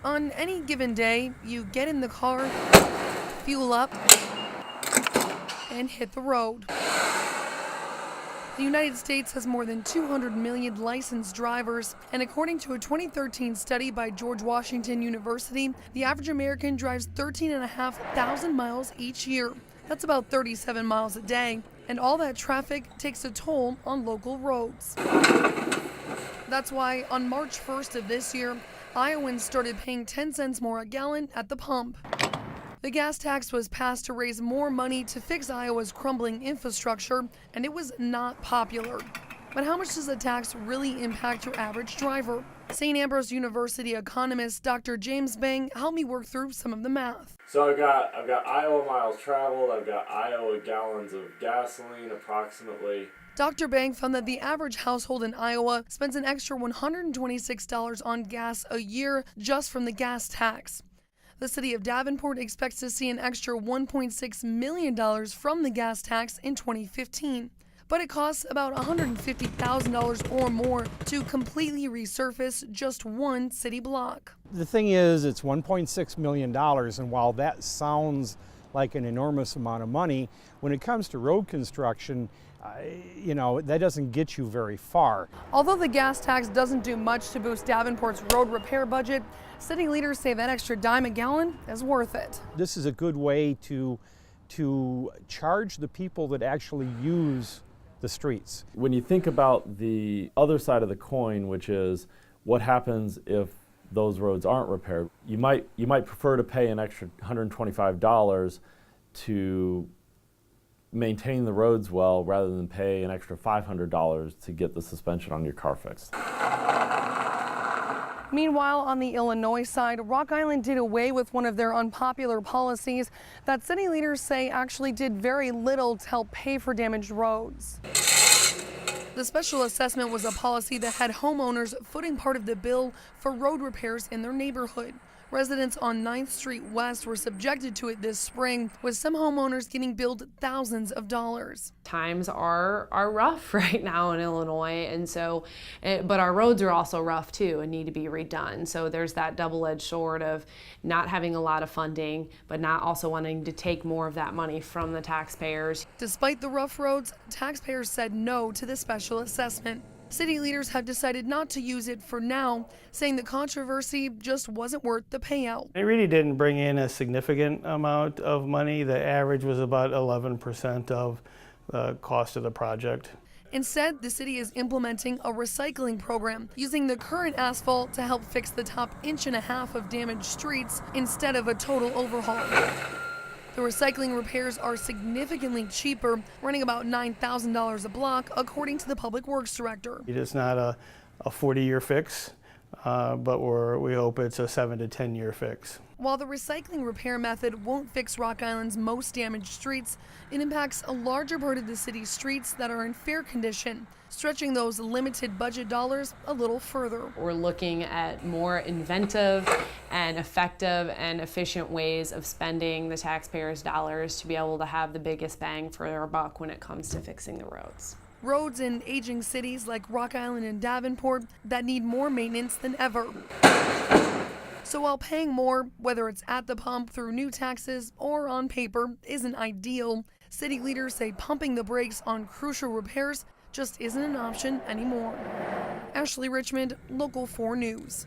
On any given day, you get in the car, fuel up, and hit the road. The United States has more than 200 million licensed drivers, and according to a 2013 study by George Washington University, the average American drives 13,500 miles each year. That's about 37 miles a day, and all that traffic takes a toll on local roads. That's why on March 1st of this year, Iowans started paying 10 cents more a gallon at the pump. The gas tax was passed to raise more money to fix Iowa's crumbling infrastructure, and it was not popular. But how much does the tax really impact your average driver? St. Ambrose University economist Dr. James Bang helped me work through some of the math. So I've got Iowa miles traveled, I've got Iowa gallons of gasoline approximately. Dr. Bang found that the average household in Iowa spends an extra $126 on gas a year just from the gas tax. The city of Davenport expects to see an extra $1.6 million from the gas tax in 2015. But it costs about $150,000 or more to completely resurface just one city block. The thing is, it's $1.6 million, and while that sounds like an enormous amount of money, when it comes to road construction, that doesn't get you very far. Although the gas tax doesn't do much to boost Davenport's road repair budget, city leaders say that extra dime a gallon is worth it. This is a good way to charge the people that actually use the streets. When you think about the other side of the coin, which is what happens if those roads aren't repaired, you might prefer to pay an extra $125 to maintain the roads well rather than pay an extra $500 to get the suspension on your car fixed. Meanwhile, on the Illinois side, Rock Island did away with one of their unpopular policies that city leaders say actually did very little to help pay for damaged roads. The special assessment was a policy that had homeowners footing part of the bill for road repairs in their neighborhood. Residents on 9th Street West were subjected to it this spring, with some homeowners getting billed thousands of dollars. Times are rough right now in Illinois, and so, but our roads are also rough too and need to be redone. So there's that double-edged sword of not having a lot of funding, but not also wanting to take more of that money from the taxpayers. Despite the rough roads, taxpayers said no to the special assessment. City leaders have decided not to use it for now, saying the controversy just wasn't worth the payout. It really didn't bring in a significant amount of money. The average was about 11% of the cost of the project. Instead, the city is implementing a recycling program, using the current asphalt to help fix the top 1.5 inches of damaged streets instead of a total overhaul. The recycling repairs are significantly cheaper, running about $9,000 a block, according to the Public Works Director. It is not a 40-year fix, but we hope it's a 7 to 10-year fix. While the recycling repair method won't fix Rock Island's most damaged streets, it impacts a larger part of the city's streets that are in fair condition, stretching those limited budget dollars a little further. We're looking at more inventive and effective and efficient ways of spending the taxpayers' dollars to be able to have the biggest bang for their buck when it comes to fixing the roads. Roads in aging cities like Rock Island and Davenport that need more maintenance than ever. So while paying more, whether it's at the pump through new taxes or on paper, isn't ideal, city leaders say pumping the brakes on crucial repairs just isn't an option anymore. Ashley Richmond, Local 4 News.